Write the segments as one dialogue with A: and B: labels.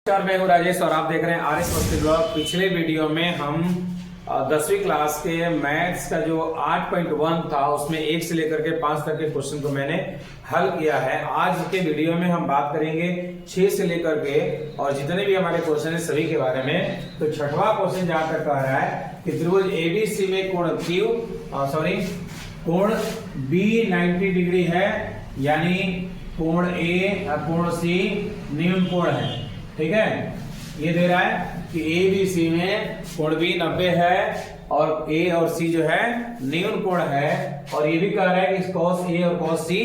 A: नमस्कार, मैं हूं राजेश और आप देख रहे हैं आरएस मस्ती ब्लॉग। पिछले वीडियो में हम 10वीं क्लास के मैथ्स का जो 8.1 था उसमें 1 से लेकर के 5 तक के क्वेश्चन को मैंने हल किया है। आज के वीडियो में हम बात करेंगे 6 से लेकर के और जितने भी हमारे क्वेश्चन है सभी के बारे में। तो छठवां क्वेश्चन जहां तक कह रहा है कि त्रिभुज एबीसी में कोण बी 90 डिग्री है, यानी कोण ए और कोण सी न्यून कोण है। ठीक है, ये दे रहा है कि ए बी सी में कोण बी 90 है और ए और सी जो है न्यून कोण है, और ये भी कह रहा है कि cos ए और cos सी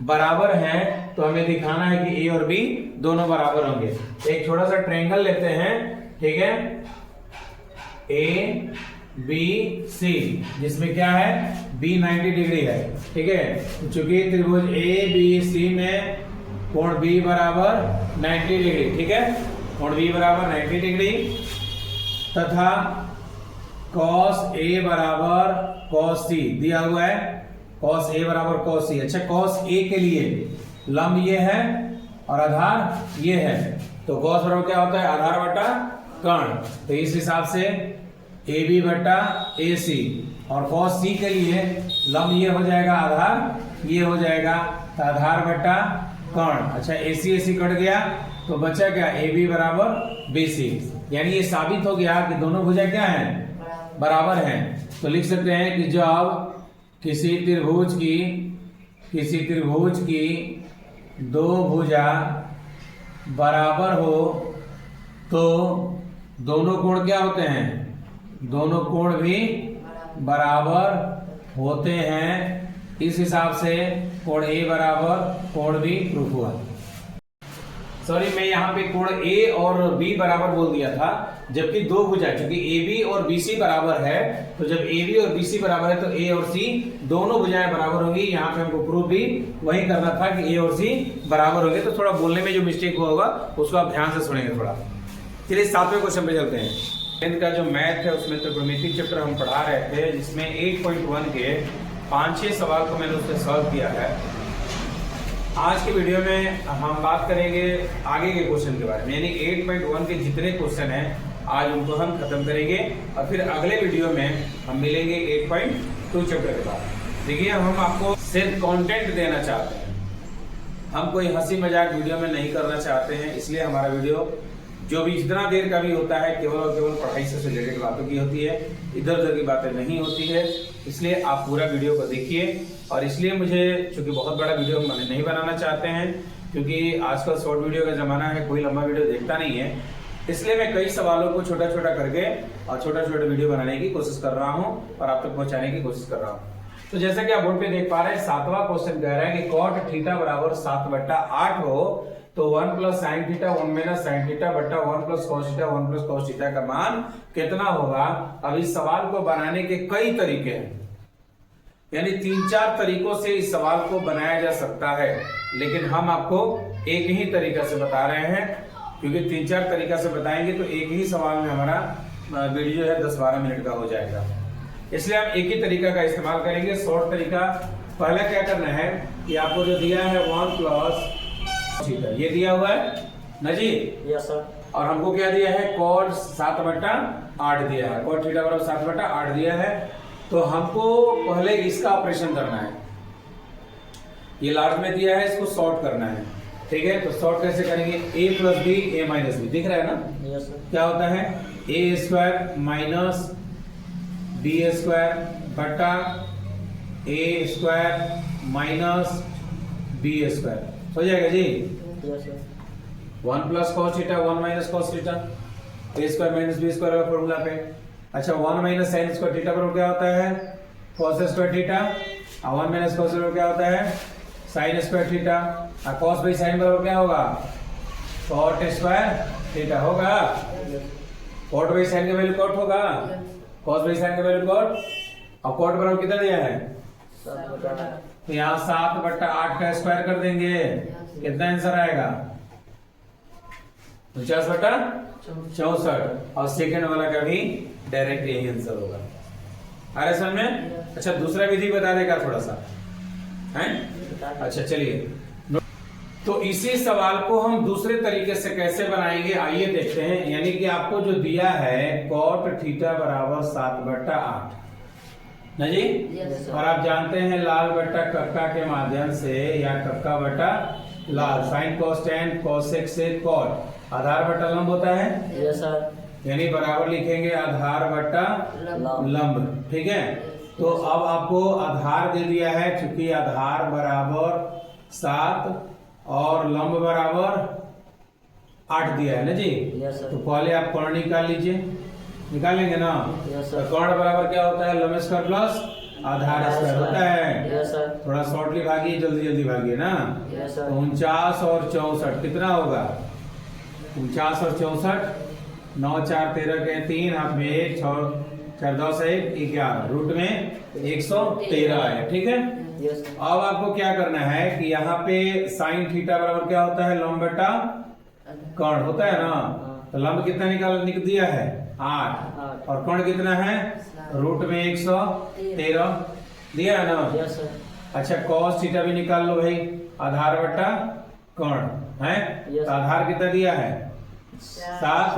A: बराबर हैं। तो हमें दिखाना है कि ए और बी दोनों बराबर होंगे। एक छोटा सा ट्रायंगल लेते हैं, ठीक है, ए बी सी, जिसमें क्या है बी 90 डिग्री है। ठीक है, चूंकि त्रिभुज ए बी सी में कोण बी बराबर 90 डिग्री, ठीक है, कोण बी बराबर 90 डिग्री तथा cos ए बराबर cos सी दिया हुआ है। cos ए बराबर cos सी। अच्छा, cos ए के लिए लंब ये है और आधार ये है, तो cos बराबर क्या होता है, आधार बटा कर्ण। तो इस हिसाब से ए बी बटा ए सी, और cos सी के लिए लंब ये हो जाएगा, आधार ये हो जाएगा, तो आधार बटा कर्ण। अच्छा, ए सी कट गया तो बचा क्या, ए बी बराबर बी सी, यानी ये साबित हो गया कि दोनों भुजा क्या है, बराबर हैं। तो लिख सकते हैं कि जब किसी त्रिभुज की दो भुजा बराबर हो तो दोनों कोण क्या होते हैं, दोनों कोण भी बराबर होते हैं। इस हिसाब से कोण ए बराबर कोण बी प्रूफ हुआ। सॉरी, मैं यहाँ पे कोण ए और बी बराबर बोल दिया था, जबकि दो भुजा, क्योंकि ए बी और बी सी बराबर है, तो जब ए बी और बी सी बराबर है तो ए और सी दोनों भुजाएं बराबर होंगी। यहाँ पे हमको प्रूफ भी वही करना था कि ए और सी बराबर होंगे। तो थोड़ा बोलने में जो मिस्टेक होगा उसको आप ध्यान से सुनेंगे थोड़ा। चलिए 7वें क्वेश्चन पे चलते हैं। का जो मैथ है उसमें त्रिकोणमिति चैप्टर हम पढ़ा रहे थे, जिसमें 8.1 के 5-6 सवाल को मैंने उससे सॉल्व किया है। आज के वीडियो में हम बात करेंगे आगे के क्वेश्चन के बारे में, यानी 8.1 के जितने क्वेश्चन हैं आज उनको हम खत्म करेंगे और फिर अगले वीडियो में हम मिलेंगे 8.2 चैप्टर के बाद। देखिए, हम आपको सिर्फ कंटेंट देना चाहते हैं, हम कोई हंसी मजाक वीडियो में नहीं करना चाहते हैं। इसलिए हमारा वीडियो जो भी जितना देर का भी होता है केवल और केवल पढ़ाई से रिलेटेड बातों की होती है, इधर उधर की बातें नहीं होती है। इसलिए आप पूरा वीडियो को देखिए। और इसलिए मुझे चूंकि बहुत बड़ा वीडियो नहीं बनाना चाहते हैं, क्योंकि आजकल शॉर्ट वीडियो का जमाना है, कोई लंबा वीडियो देखता नहीं है, इसलिए मैं कई सवालों को छोटा छोटा करके और छोटा छोटा वीडियो बनाने की कोशिश कर रहा हूँ और आप तक पहुंचाने की कोशिश कर रहा हूँ। तो जैसा कि आप बोर्ड पे देख पा रहे हैं, 7वां क्वेश्चन कह रहा है कि cot थीटा बराबर 7/8 हो तो 1 + sin थीटा 1 - sin थीटा बटा 1 + cos थीटा 1 + cos थीटा का मान कितना होगा। अब इस सवाल को बनाने के कई तरीके हैं, यानी 3-4 तरीकों से इस सवाल को बनाया जा सकता है, लेकिन हम आपको एक ही तरीका से बता रहे हैं, क्योंकि 3-4 तरीका से बताएंगे तो एक ही सवाल में हमारा वीडियो है 10-12 मिनट का हो जाएगा। इसलिए हम एक ही तरीका का इस्तेमाल करेंगे, शॉर्ट तरीका। पहले क्या करना है कि आपको जो दिया है 1 + थीटा, ये दिया हुआ है ना जी,
B: यस सर,
A: और हमको क्या दिया है, cot 7/8 दिया है, cot थीटा बराबर 7/8 दिया है। तो हमको पहले इसका ऑपरेशन करना है, ये लार्ज में दिया है, इसको सॉर्ट करना है। ठीक है, तो सॉर्ट कैसे करेंगे, a + b a - b दिख रहा है ना,
B: यस सर,
A: क्या होता है a² - b² बटा a² - b² हो जाएगा जी।
B: Yes sir,
A: 1 + cos theta 1 - cos theta a² - b² का फॉर्मूला पे। अच्छा, 1 - sin² थीटा बराबर क्या होता है, cos² थीटा, और 1 - cos बराबर क्या होता है, sin² थीटा, और cos/sin बराबर क्या होगा, cot² थीटा होगा। cot/sin का वैल्यू cot होगा, cos/sin का वैल्यू cot, और cot बराबर कितना दिया है,
B: 7/8,
A: तो यहाँ 7/8 का स्क्वायर कर देंगे, कितना आंसर आएगा, 49/64, और सेकंड वाला का भी डायरेक्ट यही आंसर होगा। आ रहा समझ में। अच्छा, दूसरा विधि बता देगा थोड़ा सा है। अच्छा चलिए, तो इसी सवाल को हम दूसरे तरीके से कैसे बनाएंगे आइए देखते हैं। यानी कि आपको जो दिया है cot थीटा बराबर 7/8 ना जी।
B: Yes, sir.
A: और आप जानते हैं लाल बट्टा कक्का के माध्यम से या कक्का बटा लाल, sine cos tan cos x से cot, आधार बटा लंब होता है,
B: यस सर।
A: यानी बराबर लिखेंगे आधार बटा लंब। ठीक है, तो अब आपको आधार दे दिया है, चूंकि आधार बराबर 7 और लंब बराबर 8 दिया है ना जी।
B: Yes sir.
A: तो पहले आप कोण निकाल लीजिए, निकालेंगे ना।
B: यस
A: तो
B: सर।
A: कोण बराबर क्या होता है, लंब स्क्वायर प्लस आधार स्क्वायर होता है।
B: Yes sir.
A: थोड़ा शॉर्टली भागिए, जल्दी जल्दी भागिए ना।
B: यस
A: तो
B: सर।
A: 49 और 64 कितना होगा, 49 और 64, 9 4 13 के 3, हाथ में 1, 6 4 10 1 11, रूट में 113 है। ठीक है,
B: यस।
A: अब आपको क्या करना है कि यहाँ पे साइन थीटा बराबर क्या होता है, लंब बटा कोण होता है ना। तो लंब कितना निकाल दिया है 8, और कोण कितना है रूट में 113 दिया है ना।
B: Yes sir.
A: अच्छा cos थीटा भी निकाल लो भाई, आधार बटा कोण है।
B: Yes.
A: तो आधार कितना दिया है 7,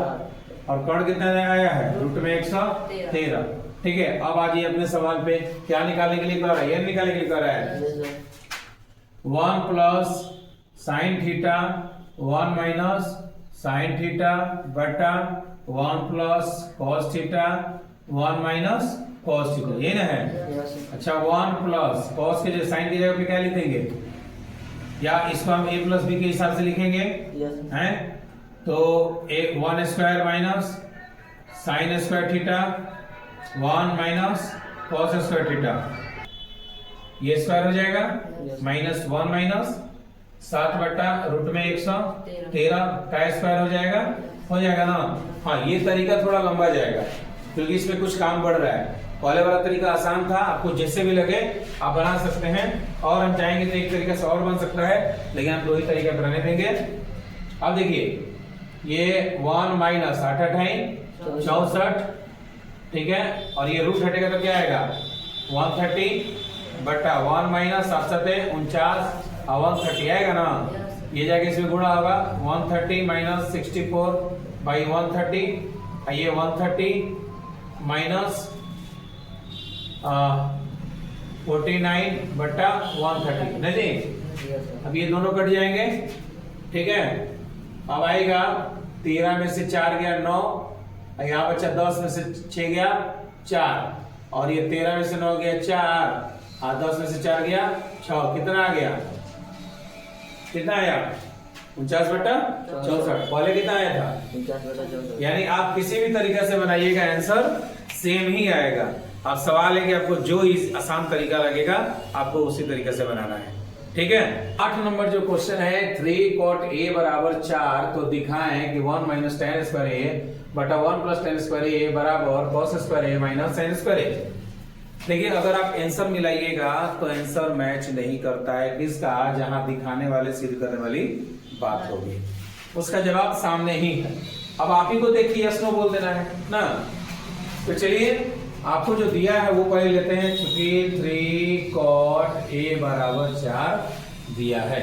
A: और कोण कितना आया है रूट में 113। ठीक है, अब आ जाइए अपने सवाल पे, क्या निकालने के लिए कह रहा है, ये निकालने के लिए कह रहा है
B: yes sir.
A: 1 plus sine theta 1 minus sine theta बटा 1 plus cos theta 1 minus cos theta, ये ना है।
B: Yes sir.
A: अच्छा 1 प्लस cos के जो साइन की जगह पे क्या लिखेंगे, या इसको हम a प्लस b के हिसाब से लिखेंगे
B: यस सर।
A: हैं। तो 1 square minus sine square theta 1 minus cos square theta, ये स्क्वायर हो जाएगा,
B: Yes.
A: माइनस 1 माइनस 7 बटा रूट में 113 का स्क्वायर हो जाएगा ना। हाँ, ये तरीका थोड़ा लंबा जाएगा क्योंकि इसमें कुछ काम बढ़ रहा है। पहले वाला तरीका आसान था, आपको जैसे भी लगे आप बना सकते हैं, और हम चाहेंगे तो एक तरीके से और बन सकता है, लेकिन आप 2 ही तरीका बनाने देंगे। अब देखिए ये 1 माइनस 8 8 64, ठीक है, और ये रूट हटेगा तो क्या आएगा 130 बटा 1 माइनस 7 7 49 और 130 आएगा ना। ये जाके इसमें गुणा होगा 130 माइनस 64 बाई 130, ये 130 माइनस 49 बटा 130 नहीं जी।
B: Yes sir.
A: अब ये दोनों कट जाएंगे, ठीक है। अब आएगा 13 में से 4 गया 9, यहाँ बचा 10 में से 6 गया 4, और ये 13 में से 9 गया 4, और 10 में से 4 गया 6, कितना आ गया, कितना आया 49 बटा 64। पहले कितना आया था,
B: 49/64।
A: यानी आप किसी भी तरीके से बनाइएगा आंसर सेम ही आएगा। अब सवाल है कि आपको जो आसान तरीका लगेगा आपको उसी तरीके से बनाना है। ठीक है, 8 नंबर जो क्वेश्चन है 3 cot a बराबर 4, तो दिखाएं कि 1 माइनस tan स्क्वायर a बटा 1 प्लस tan स्क्वायर a बराबर cos square a minus sin square a। देखिए अगर आप आंसर मिलाइएगा तो आंसर मैच नहीं करता है किसका, जहां दिखाने वाले सिद्ध करने वाली बात होगी, उसका जवाब सामने ही है। अब आप ही को देखिए यस नो बोल देना है ना। तो चलिए आपको जो दिया है वो पहले लेते हैं, क्योंकि 3 cot a बराबर 4 दिया है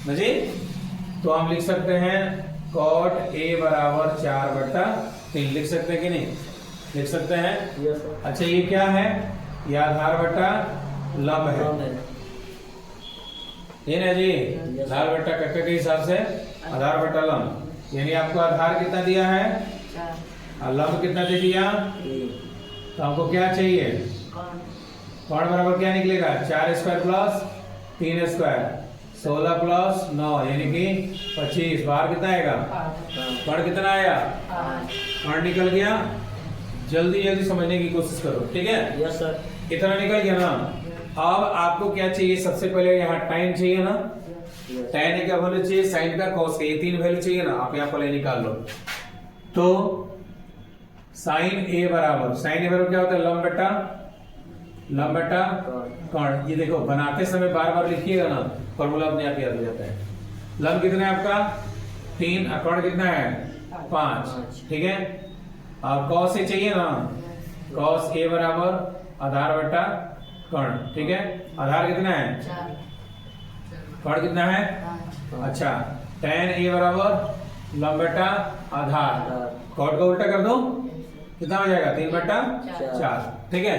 A: ना जी। तो हम लिख सकते हैं cot a बराबर 4 बटा 3, लिख सकते हैं कि नहीं, लिख सकते हैं।
B: Yes sir.
A: अच्छा ये क्या है, ये आधार बटा लंब है,
B: कम है।
A: ये ना जी।
B: Yes.
A: आधार बटा कक्का के हिसाब से आधार बटा लंब, यानी आपको आधार कितना दिया है और लंब कितना दे दिया, तो हमको क्या चाहिए, कोण बराबर क्या निकलेगा 4 स्क्वायर प्लस 3 स्क्वायर 16 प्लस 9 यानी कि 25, बाहर कितना आएगा, कोण कितना आया, कोण निकल गया। जल्दी जल्दी समझने की कोशिश करो, ठीक है।
B: Yes sir.
A: इतना निकल गया ना। अब आपको क्या चाहिए, सबसे पहले यहाँ टाइम चाहिए ना, tan का वैल्यू चाहिए, साइन का cos का, ये 3 वैल्यू चाहिए ना, आप यहाँ पहले निकाल लो। तो साइन a बराबर क्या होता है, लंब बटा कोण। ये देखो बनाते समय बार बार लिखिएगा ना, फॉर्मूला अपने आप याद हो जाता है। लंब कितना है आपका 3, कोण कितना है 5, ठीक है। और cos a चाहिए ना, cos a बराबर आधार बटा कोण, ठीक है। आधार कितना है कर्ण कितना है? अच्छा, tan a बराबर लंब बटा आधार, कॉट का उल्टा कर दो, कितना हो जाएगा? 3/4। ठीक है,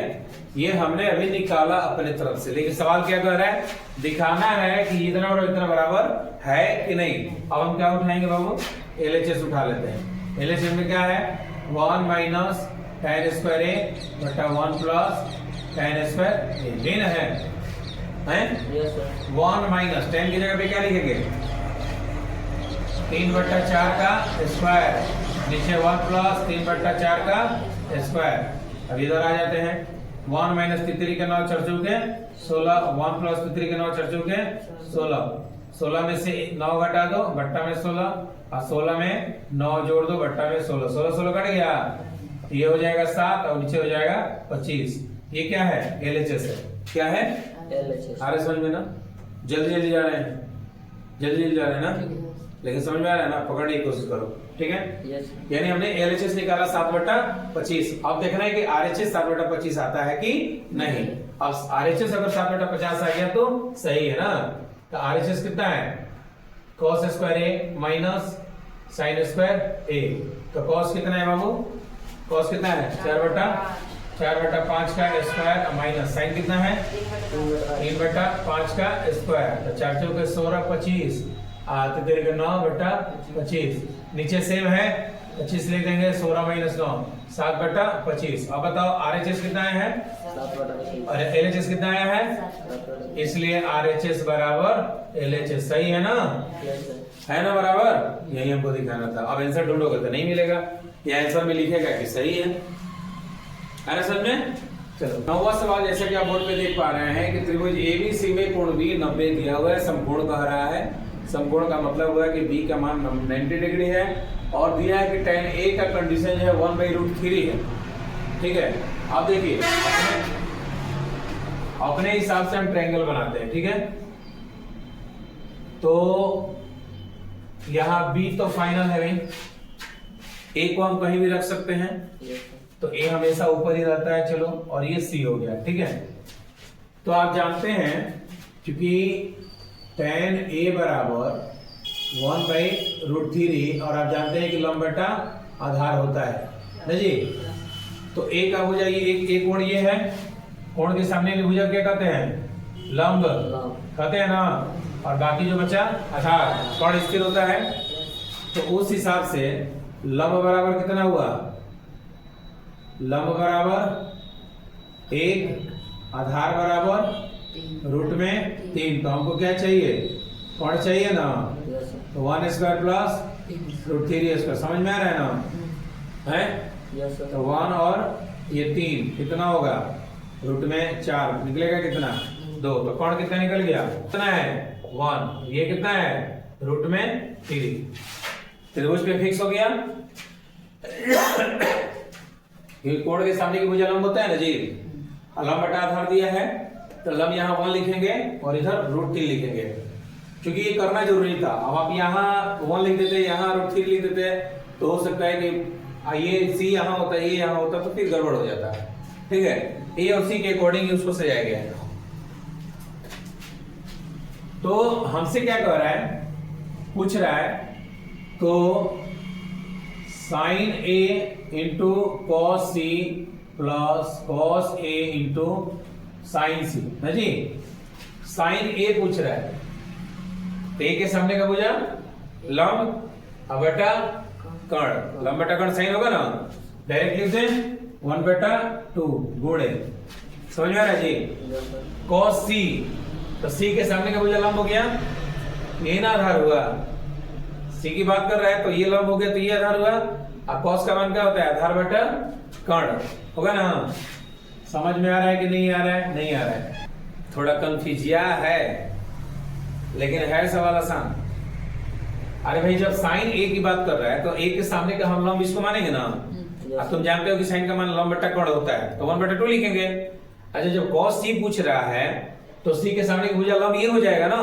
A: ये हमने अभी निकाला अपने तरफ से, लेकिन सवाल क्या कर रहा है? दिखाना है कि इतना और इतना बराबर है कि नहीं। अब हम क्या उठाएंगे बाबू? LHS उठा लेते हैं। LHS में क्या है? 1 माइनस tan स्क्वायर a बटा 1 प्लस tan स्क्वायर a लेना है?
B: Yes sir.
A: 1 माइनस tan की जगह पे क्या लिखेंगे? 3/4 का स्क्वायर, नीचे 1 प्लस 3/4 का स्क्वायर। अब इधर आ जाते हैं, 1 माइनस 3 के 9 चढ़ चुके 16, 1 प्लस 3 के 9 चढ़ चुके 16, 16 में से 9 घटा दो, बट्टा में 16, और 16 में 9 जोड़ दो, बट्टा में 16, 16 16 कट गया, ये हो जाएगा 7 और नीचे हो जाएगा 25। ये क्या है? LHS है। क्या है?
B: LHS।
A: आ रहे समझ में ना? जल्दी जल्दी जा रहे हैं, जल्दी जल्दी जा रहे हैं ना, लेकिन समझ में आ रहा है ना? पकड़ने की कोशिश करो, ठीक है?
B: यस।
A: यानी हमने LHS निकाला 7/25। अब देखना है कि RHS 7/25 आता है कि नहीं। अब RHS अगर 7/50 आ गया तो सही है ना? तो RHS कितना है? cos square a minus sin square a। तो cos कितना है बाबू? cos कितना है? 4/5 का स्क्वायर माइनस sin कितना है? 3/5 का स्क्वायर। तो 4 चौके 16, 25 आते तेरे के 9/25, नीचे सेम है 25 लिख देंगे, 16 माइनस 9 7/25। अब बताओ RHS कितना आया है?
B: 7/25।
A: और LHS कितना आया है?
B: 7/25।
A: इसलिए RHS बराबर LHS। सही है ना?
B: Yes sir.
A: है ना बराबर? यही हमको दिखाना था। अब आंसर ढूंढोगे तो नहीं मिलेगा, या आंसर में लिखेगा कि सही है ना समझ में? चलो 9वां सवाल, जैसा कि आप बोर्ड पे देख पा रहे हैं कि त्रिभुज ABC में कोण B 90 दिया हुआ है, समकोण कह रहा है। समकोण का मतलब हुआ कि B का मान 90 डिग्री है, और दिया है कि tan A का कंडीशन जो है 1/√3 है। ठीक है, अब देखिए अपने हिसाब से हम ट्रायंगल बनाते हैं, ठीक है? तो यहाँ B तो फाइनल है भाई, A को हम कहीं भी रख सकते हैं,
B: यस सर।
A: तो A हमेशा ऊपर ही रहता है। चलो, और ये C हो गया, ठीक है? तो आप जानते हैं क्योंकि tan A बराबर 1/√3, और आप जानते हैं कि लंब बटा आधार होता है ना जी। तो A का भुजा एक कोण ये है, कोण के सामने की भुजा क्या कहते हैं? लंब कहते हैं ना, और बाकी जो बचा आधार। कोण स्थिर होता है, तो उस हिसाब से लंब बराबर कितना हुआ? लंब बराबर 1, आधार बराबर रूट में 3। तो हमको क्या चाहिए? कोण चाहिए ना,
B: यस सर।
A: तो 1 स्क्वायर प्लस √3 स्क्वायर। समझ में आ रहा है ना? है?
B: Yes sir.
A: तो 1 और ये 3 कितना होगा? रूट में 4 निकलेगा कितना? 2। तो कोण कितना निकल गया? कितना है? 1। ये कितना है? रूट में 3। त्रिभुज पे फिक्स हो गया। ये कोण के सामने की भुजा लंब होता है ना जी, लंब बटा आधार दिया है, तो लंब यहाँ 1 लिखेंगे और इधर √3 लिखेंगे, क्योंकि ये करना जरूरी था। अब आप यहाँ 1 लिख देते, यहाँ √3 लिख देते, तो हो सकता है कि ये C यहाँ होता है, ये यहाँ होता, तो फिर गड़बड़ हो जाता है। ठीक है, A और C के अकॉर्डिंग उसको सजाया गया है। तो हमसे क्या कह रहा है, पूछ रहा है, तो sin A into cos C plus cos A into sin C ना जी। sin A पूछ रहा है, तो A के सामने का भुजा लंब बटा कर्ण, लंब बटा कर्ण साइन होगा ना, डायरेक्ट लिख दें 1/2 गुणे। समझ में आ रहा है जी?
B: Yes sir.
A: cos C, तो C के सामने का भुजा लंब हो गया, ये ना आधार हुआ। C की बात कर रहा है तो ये लंब हो गया, तो ये आधार हुआ। अब cos का मान क्या होता है? आधार बटा कर्ण होगा ना। समझ में आ रहा है कि नहीं आ रहा है? नहीं आ रहा है, थोड़ा कंफ्यूजिया है, लेकिन है सवाल आसान। अरे भाई, जब साइन A की बात कर रहा है तो A के सामने का हम लंब इसको मानेंगे ना। अब तुम जानते हो कि साइन का मान लंब बटा कर्ण होता है, तो 1/2 लिखेंगे। अच्छा, जब cos C पूछ रहा है तो C के सामने की भुजा लंब ये हो जाएगा ना,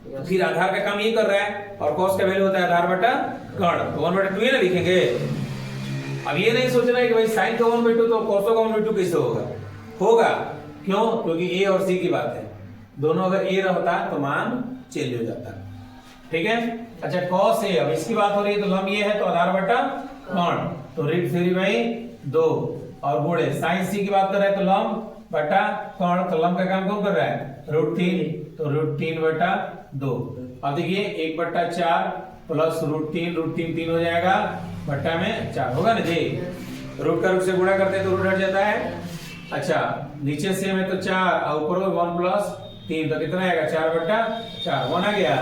A: तो फिर आधार का काम ये कर रहा है, और cos का वैल्यू होता है आधार बटा कर्ण, तो 1/2 ये ना लिखेंगे। अब ये नहीं सोचना है कि भाई साइन का 1/2 तो cos का 1/2 कैसे होगा? होगा, क्यों? क्योंकि A और C की बात है, दोनों अगर A रहता तो मान चेंज हो जाता है। ठीक है, अच्छा cos A, अब इसकी बात हो रही है तो लंब ये है तो आधार बटा कर्ण, तो √3/2 और गुणे sin C की बात कर रहे हैं तो लंब बटा कर्ण, तो लंब का काम कौन कर रहा है √3, तो √3/2। अब देखिए 1/4 प्लस √3 3 हो जाएगा, बट्टा में 4 होगा ना जी। रूट का रूट से गुणा करते हैं तो रूट हट जाता है। अच्छा नीचे से में तो 4 और ऊपर 1 + 3 तो कितना आएगा 4/4, 1 आ गया,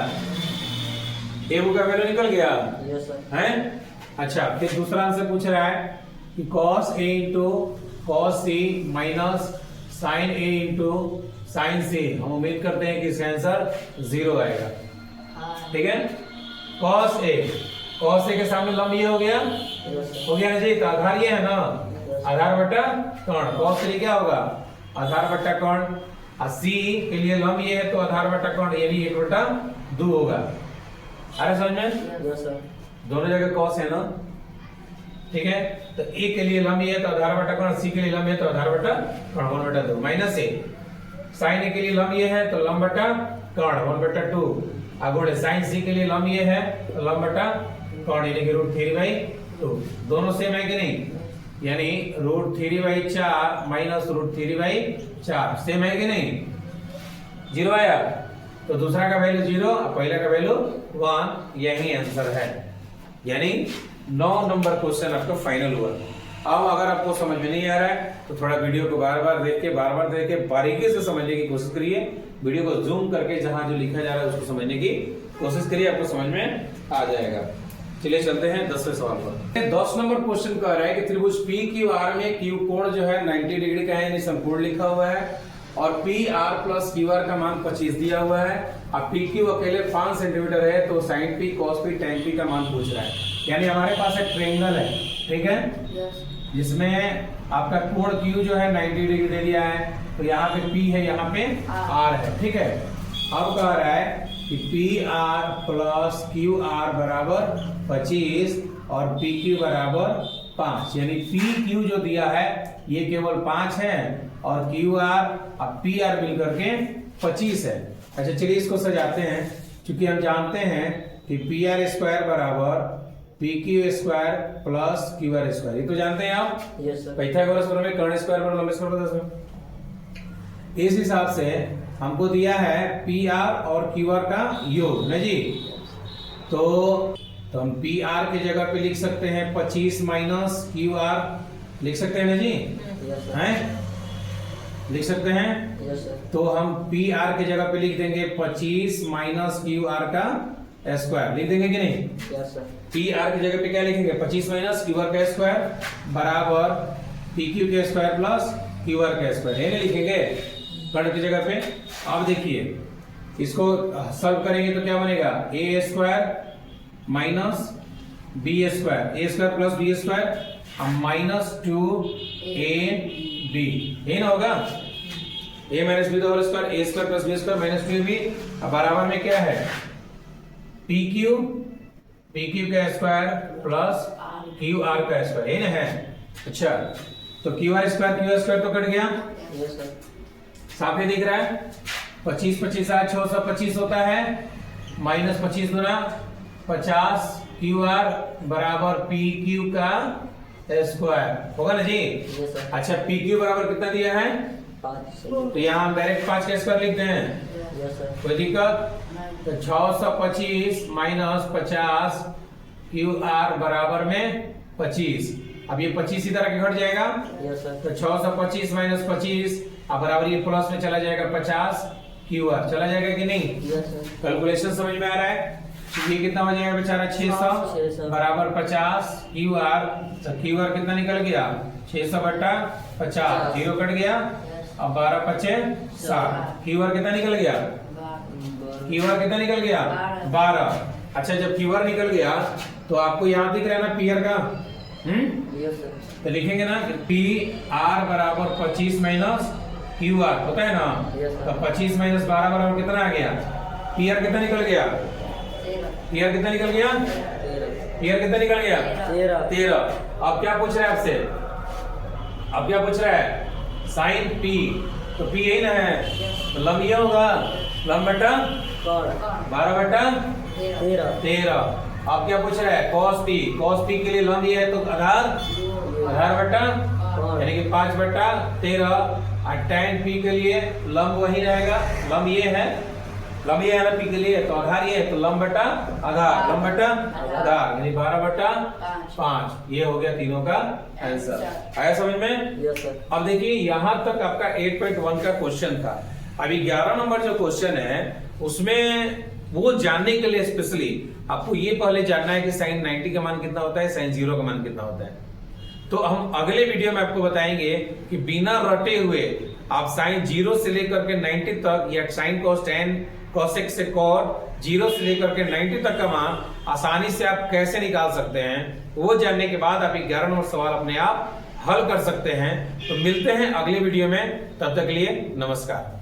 A: ए का वैल्यू निकल गया
B: यस सर।
A: है। अच्छा फिर दूसरा आंसर पूछ रहा है कि cos A * cos C minus sin A * sin C, हम उम्मीद करते हैं कि इसका आंसर 0 आएगा। ठीक है, cos A के सामने लंब ये हो गया, हो गया ना जी, तो आधार ये है ना, आधार बटा कर्ण, cos 3 क्या होगा आधार बटा कर्ण, और C के लिए लंब ये है तो आधार बटा कर्ण, ये भी 1/2 होगा। अरे समझ में,
B: यस सर।
A: दोनों जगह cos है ना। ठीक है, तो A के लिए लंब ये है तो आधार बटा कर्ण, C के लिए लंब है तो आधार बटा कर्ण 1/2 माइनस A, sin A के लिए लंब ये है तो लंब बटा कर्ण 1/2, गुणे sin C के लिए लंब ये है तो लंब बटा कर्ण यानी कि √3/2, दोनों सेम है कि नहीं, यानी √3/4 माइनस √3/4 सेम है कि नहीं, 0 आया, तो दूसरा का वैल्यू 0 और पहला का वैल्यू 1, यही आंसर है। यानी 9 नंबर क्वेश्चन आपका फाइनल हुआ। अब अगर आपको समझ में नहीं आ रहा है तो थोड़ा वीडियो को बार बार देख के बारीकी से समझने की कोशिश करिए, वीडियो को जूम करके जहां जो लिखा जा रहा है उसको समझने की कोशिश करिए, आपको समझ में आ जाएगा। चलिए चलते हैं 10वें सवाल पर। 10 नंबर क्वेश्चन कह रहा है कि त्रिभुज PQR में Q कोण जो है 90 डिग्री का है, यानी समकोण लिखा हुआ है, और PR + QR का मान 25 दिया हुआ है। अब PQ अकेले 5 सेंटीमीटर है तो sin P cos P tan P का मान पूछ रहा है। यानी हमारे पास एक ट्रायंगल है, ठीक है, जिसमें आपका कोण Q जो है 90 डिग्री दे दिया है, तो यहाँ पे P है, यहाँ पे R है। ठीक है, अब कह रहा है कि PR + QR = 25 और PQ = 5, यानी PQ जो दिया है ये केवल 5 है और QR और PR मिलकर के 25 है। अच्छा चलिए इसको सजाते हैं, क्योंकि हम जानते हैं कि PR² = PQ² + QR², ये तो जानते हैं आप,
B: यस सर।
A: पाइथागोरस प्रमेय में कर्ण स्क्वायर बराबर लंब स्क्वायर बटा 10। इस हिसाब से हमको दिया है PR और QR का योग ना जी, तो हम PR के जगह पे लिख सकते हैं 25 माइनस QR, लिख सकते हैं ना जी, हैं लिख सकते हैं।
B: Yes sir.
A: तो हम PR के जगह पे लिख देंगे 25 माइनस QR का स्क्वायर, लिख देंगे कि नहीं।
B: Yes sir.
A: PR की जगह पे क्या लिखेंगे 25 माइनस QR का स्क्वायर बराबर PQ के स्क्वायर प्लस QR का स्क्वायर, ये नहीं लिखेंगे कर्ण की जगह पे। अब देखिए इसको सॉल्व करेंगे तो क्या बनेगा A² minus B² A² plus B² minus 2AB, ये ना होगा A minus B whole square A² plus B² minus 2AB, अब बराबर में क्या है PQ का स्क्वायर प्लस QR का स्क्वायर, ये ना है। अच्छा तो QR² तो कट गया,
B: यस सर।
A: साफ ही दिख रहा है, 25 25 625 होता है, माइनस 25 गुना 50 QR = PQ का स्क्वायर होगा ना जी।
B: Yes sir.
A: अच्छा PQ बराबर कितना दिया है,
B: 5।
A: तो यहाँ हम डायरेक्ट 5 का स्क्वायर लिखते हैं,
B: यस सर।
A: कोई दिक्कत। तो 625 माइनस 50 QR बराबर में 25, अब ये 25 इधर आके घट जाएगा,
B: यस सर।
A: तो 625 माइनस 25 अब बराबर ये प्लस में चला जाएगा 50 QR, चला जाएगा कि नहीं।
B: Yes sir.
A: कैलकुलेशन समझ में आ रहा है, ये कितना हो जाएगा बेचारा 600 बराबर 50 QR, तो QR कितना निकल गया 600 बटा 50, 0 कट गया, अब 12 5 60, QR कितना निकल गया, QR कितना निकल गया 12। अच्छा जब QR निकल गया तो आपको यहाँ दिख रहा है ना PR का,
B: यस सर।
A: तो लिखेंगे ना PR = 25 माइनस QR होता है ना, तो 25 माइनस 12 बराबर कितना आ गया, PR कितना निकल गया, PR कितना निकल गया,
B: 13।
A: PR कितना निकल गया 13। अब क्या पूछ रहा है आपसे, अब क्या पूछ रहा है sin P, तो P यही ना है, तो लंब ये होगा लंब बटा
B: कौन
A: 12/13। अब क्या पूछ रहा है cos p के लिए लंब ये है तो आधार बटा यानी कि 5/13 और tan p के लिए लंब वही रहेगा, लंब ये है ना p के लिए तो आधार ये है तो लंब बटा आधार यानी 12/5। ये हो गया तीनों का आंसर। आया समझ में?
B: Yes sir.
A: अब देखिए यहाँ तक आपका 8.1 का क्वेश्चन था। अभी 11 नंबर जो क्वेश्चन है उसमें वो जानने के लिए स्पेशली आपको ये पहले जानना है कि sin 90 का मान कितना होता है, sin 0 का मान कितना होता है। तो हम अगले वीडियो में आपको बताएंगे कि बिना रटे हुए आप sin 0 से लेकर के 90 तक या sin cos tan cos x से cos 0 से लेकर के 90 तक का मान आसानी से आप कैसे निकाल सकते हैं, वो जानने के बाद आप 11 नंबर सवाल अपने आप हल कर सकते हैं। तो मिलते हैं अगले वीडियो में, तब तक के लिए नमस्कार।